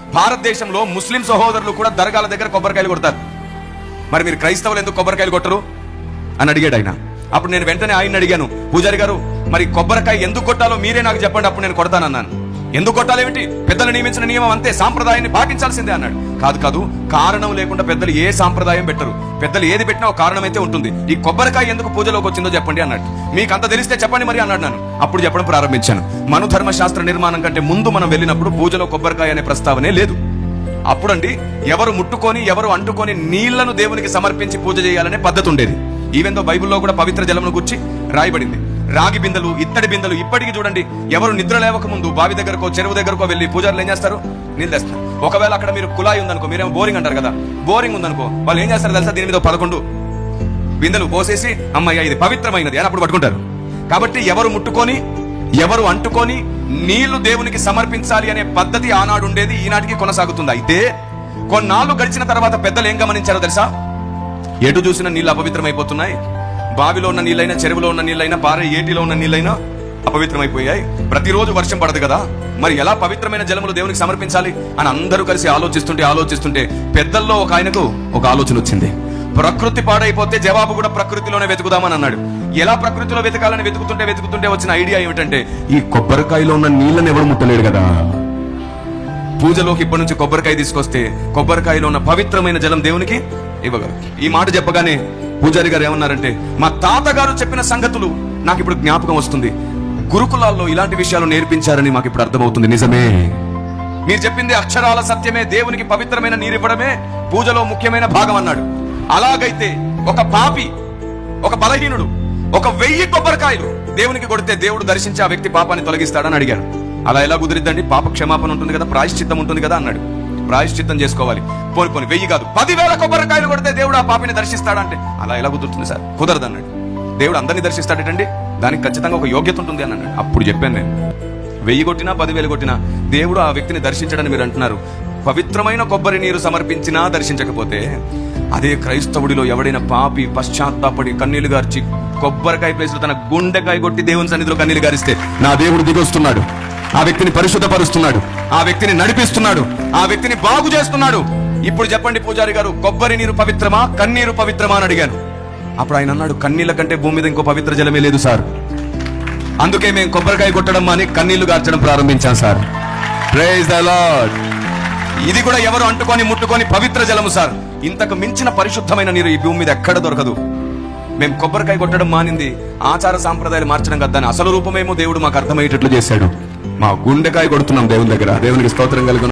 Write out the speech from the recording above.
భారతదేశంలో ముస్లిం సహోదరులు కూడా దర్గాల దగ్గర కొబ్బరికాయలు కొడతారు. మరి మీరు క్రైస్తవులు ఎందుకు కొబ్బరికాయలు కొట్టరు అని అడిగాడు ఆయన. అప్పుడు నేను వెంటనే ఆయన అడిగాను, పూజారి గారు మరి కొబ్బరికాయ ఎందుకు కొట్టాలో మీరే నాకు చెప్పండి, అప్పుడు నేను కొడతానన్నాను. ఎందుకు కొట్టాలేమిటి, పెద్దలు నియమించిన నియమం అంతే, సాంప్రదాయాన్ని పాటించాల్సిందే అన్నాడు. కాదు, కారణం లేకుండా పెద్దలు ఏ సాంప్రదాయం పెట్టరు. పెద్దలు ఏది పెట్టినా ఒక కారణం అయితే ఉంటుంది. ఈ కొబ్బరికాయ ఎందుకు పూజలోకి వచ్చిందో చెప్పండి అన్నాడు. మీకు అంత తెలిస్తే చెప్పండి మరి అన్నాడు. నన్ను అప్పుడు చెప్పడం ప్రారంభించాను. మనుధర్మశాస్త్ర నిర్మాణం కంటే ముందు మనం వెళ్ళినప్పుడు పూజలో కొబ్బరికాయ అనే ప్రస్తావనే లేదు. అప్పుడండి ఎవరు ముట్టుకొని ఎవరు అంటుకొని నీళ్లను దేవునికి సమర్పించి పూజ చేయాలనే పద్ధతి ఉండేది. ఈవెన్ దో బైబిల్లో కూడా పవిత్ర జలమును గురించి రాయబడింది. రాగి బిందెలు, ఇత్తడి బిందెలు ఇప్పటికీ చూడండి, ఎవరు నిద్ర లేవక ముందు బావి దగ్గరకో చెరువు దగ్గరకో వెళ్ళి పూజారులు ఏం చేస్తారు, నీళ్ళు తెస్తారు. ఒకవేళ అక్కడ మీరు కుళాయి ఉందనుకో, మీరేమో బోరింగ్ అంటారు కదా, బోరింగ్ ఉందనుకో, వాళ్ళు ఏం చేస్తారు తెలుసా, దీని మీద 11 బిందెలు పోసేసి అమ్మయ్య ఇది పవిత్రమైనది అని అప్పుడు పట్టుకుంటారు. కాబట్టి ఎవరు ముట్టుకొని ఎవరు అంటుకొని నీళ్లు దేవునికి సమర్పించాలి అనే పద్ధతి ఆనాడు ఉండేది, ఈనాటికి కొనసాగుతుంది. అయితే కొన్నాళ్ళు గడిచిన తర్వాత పెద్దలు ఏం గమనించారో తెలుసా, ఎటు చూసిన నీళ్లు అపవిత్రమైపోతున్నాయి. బావిలో ఉన్న నీళ్ళైనా, చెరువులో ఉన్న నీళ్ళైనా, పారే ఏటిలో ఉన్న నీళ్ళైనా అపవిత్రమైపోయాయి. ప్రతిరోజు వర్షం పడదు కదా, మరి ఎలా పవిత్రమైన జలములు దేవునికి సమర్పించాలి అని అందరూ కలిసి ఆలోచిస్తుంటే పెద్దల్లో ఒక ఆయనకు ఒక ఆలోచన వచ్చింది. ప్రకృతి పాడైపోతే జవాబు కూడా ప్రకృతిలోనే వెతుకుదామని అన్నాడు. ఎలా ప్రకృతిలో వెతకాలని వెతుకుతుంటే వచ్చిన ఐడియా ఏమిటంటే, ఈ కొబ్బరికాయలో ఉన్న నీళ్ళని ఎవరు ముట్టలేడు కదా, పూజలోకి ఇప్పటి నుంచి కొబ్బరికాయ తీసుకొస్తే కొబ్బరికాయలో ఉన్న పవిత్రమైన జలం దేవునికి ఇవ్వగలరు. ఈ మాట చెప్పగానే పూజారి గారు ఏమన్నారంటే, మా తాతగారు చెప్పిన సంగతులు నాకు ఇప్పుడు జ్ఞాపకం వస్తుంది. గురుకులాల్లో ఇలాంటి విషయాలు నేర్పించారని మాకు ఇప్పుడు అర్థమవుతుంది. నిజమే, మీరు చెప్పింది అక్షరాల సత్యమే. దేవునికి పవిత్రమైన నీరు ఇవ్వడమే పూజలో ముఖ్యమైన భాగం అన్నాడు. అలాగైతే ఒక పాపి, ఒక బలహీనుడు 1000 కొబ్బరికాయలు దేవునికి కొడితే దేవుడు దర్శించి ఆ వ్యక్తి పాపాన్ని తొలగిస్తాడని అడిగారు. అలా ఎలా కుదిరిద్దండి, పాప క్షమాపణ ఉంటుంది కదా, ప్రాయశ్చిత్తం ఉంటుంది కదా అన్నాడు. ప్రాయశ్చిత్తం చేసుకోవాలి. పోని 1000 కాదు 10,000 కొబ్బరికాయలు కొడితే దేవుడు ఆ పాపిని దర్శిస్తాడంటే అలా ఎలా కుదురుతుంది సార్, కుదరదు అన్నాడు. దేవుడు అందరినీ దర్శిస్తాడటండి, దానికి ఖచ్చితంగా ఒక యోగ్యత ఉంటుంది అన్నాడు. అప్పుడు చెప్పాను నేను, 1000 కొట్టినా 10,000 కొట్టినా దేవుడు ఆ వ్యక్తిని దర్శించడని మీరు అంటున్నారు. పవిత్రమైన కొబ్బరి నీరు సమర్పించినా దర్శించకపోతే, అదే క్రైస్తవుడిలో ఎవడైనా పాపి పశ్చాత్తాపడి కన్నీళ్లు గార్చి కొబ్బరికాయ ప్లేస్ లో తన గుండెకాయ కొట్టి దేవుని సన్నిధిలో కన్నీళ్లు గారిస్తే నా దేవుడు దిగొస్తున్నాడు, ఆ వ్యక్తిని పరిశుద్ధపరుస్తున్నాడు, ఆ వ్యక్తిని నడిపిస్తున్నాడు, ఆ వ్యక్తిని బాగు చేస్తున్నాడు. ఇప్పుడు చెప్పండి పూజారి గారు, కొబ్బరి నీరు పవిత్రమా కన్నీరు పవిత్రమా అని అడిగాను. అప్పుడు ఆయన అన్నాడు, కన్నీళ్ల కంటే భూమి మీద ఇంకో పవిత్ర జలమే లేదు సార్, అందుకే మేము కొబ్బరికాయ కొట్టడం అని కన్నీళ్లు గార్చడం ప్రారంభించాం సార్. Praise the lord. ఇది కూడా ఎవరు అంటుకొని ముట్టుకొని పవిత్ర జలము సార్. ఇంతకు మించిన పరిశుద్ధమైన నీరు ఈ భూమి మీద ఎక్కడ దొరకదు. మేము కొబ్బరికాయ కొట్టడం మానింది ఆచార సాంప్రదాయాలు మార్చడం కదా, దాని అసలు రూపమేమో దేవుడు మాకు అర్థమయ్యేటట్లు చేశాడు. మా గుండెకాయ కొడుతున్నాం దేవుని దగ్గర. దేవునికి స్తోత్రం కలుగును.